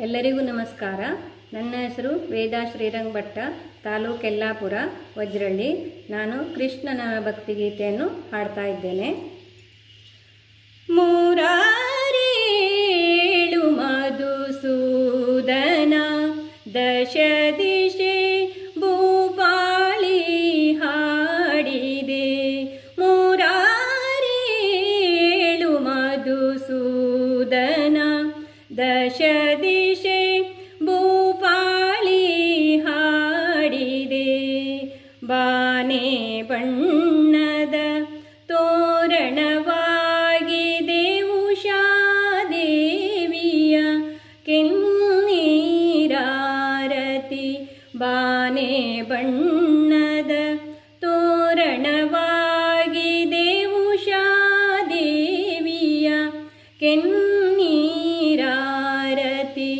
ಎಲ್ಲರಿಗೂ ನಮಸ್ಕಾರ. ನನ್ನ ಹೆಸರು ವೇದಾ ಶ್ರೀರಂಗ ಭಟ್ಟ, ತಾಲೂಕು ಯಲ್ಲಾಪುರ, ವಜ್ರಳ್ಳಿ. ನಾನು ಕೃಷ್ಣನ ಭಕ್ತಿಗೀತೆಯನ್ನು ಹಾಡ್ತಾ ಇದ್ದೇನೆ. ಮೂರಾರೇಳು ಮಧುಸೂದನ ದಶ ದಿಶೆ ಭೂಪಾಳಿ ಹಾಡಿದೆ. ಮೂರಾರೇಳು ಮಧುಸೂದನ ದಶ ದಿಶೆ ಭೂಪಾಳಿ ಹಾಡಿದೆ. ಬಾನೆ ಬಣ್ಣದ ತೋರಣವಾಗಿದೆ ಉಷಾದೇವಿಯ ಕೆನ್ನೀರಾರತಿ. ಬಾನೆ ಬಣ್ಣದ ತೋರಣವಾಗಿದೆ ಉಷಾದೇವಿಯ ಕೆನ್ನೀರಾರತಿ.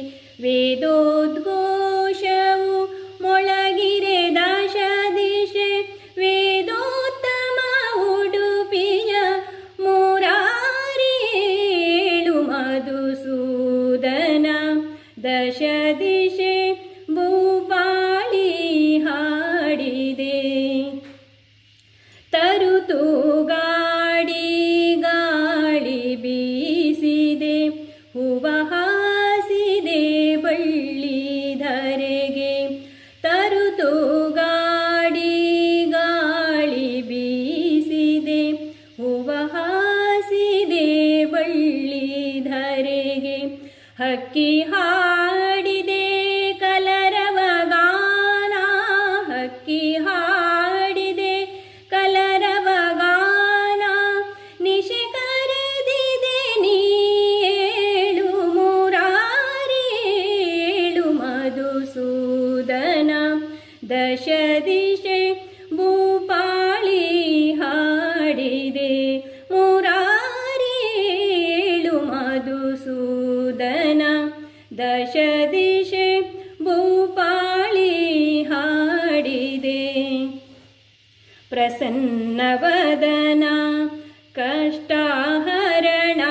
ವೇದೋದ್ಘೋಷವು ಮೊಳಗಿರೆ ದಶ ದಿಶೆ ವೇದೋತ್ತಮ ಉಡುಪಿಯ ಮೂರಾರೇಳು ಮಧುಸೂದನ ದಶ ದಿಶೆ ಭೂಪಾಳಿ ಹಾಡಿದೆ. ತರುತು ಗಾಡಿ ಗಾಳಿ ಬೀಸಿದೆ, ಹೂವ ಹಾಸಿದೆ ಬಳ್ಳಿ ಧರೆಗೆ. ತರುತು ಗಾಡಿ ಗಾಳಿ ಬೀಸಿದೆ, ಹೂವ ಹಾಸಿದೆ ಬಳ್ಳಿ ಧರೆಗೆ. ಹಕ್ಕಿ ಹಾಡಿದೆ ಕಲರವ ಗಾನ, ಹಕ್ಕಿ ಹಾಡಿದೆ ಕಲರವ ಗಾನ. ನಿಶೆ ಕರೆದಿದೆ ನೀಳು ಮೂರಾರೇಳು ಮಧುಸೂದನ ದಶ ದಿಶೆ ಭೂಪಾಳಿ ಹಾಡಿದೆ. ಮೂರಾರೇಳು ಮಧುಸೂದನ ದಶ ದಿಶೆ ಭೂಪಾಳಿ ಹಾಡಿದೆ. ಪ್ರಸನ್ನವದನ ಕಷ್ಟಹರಣ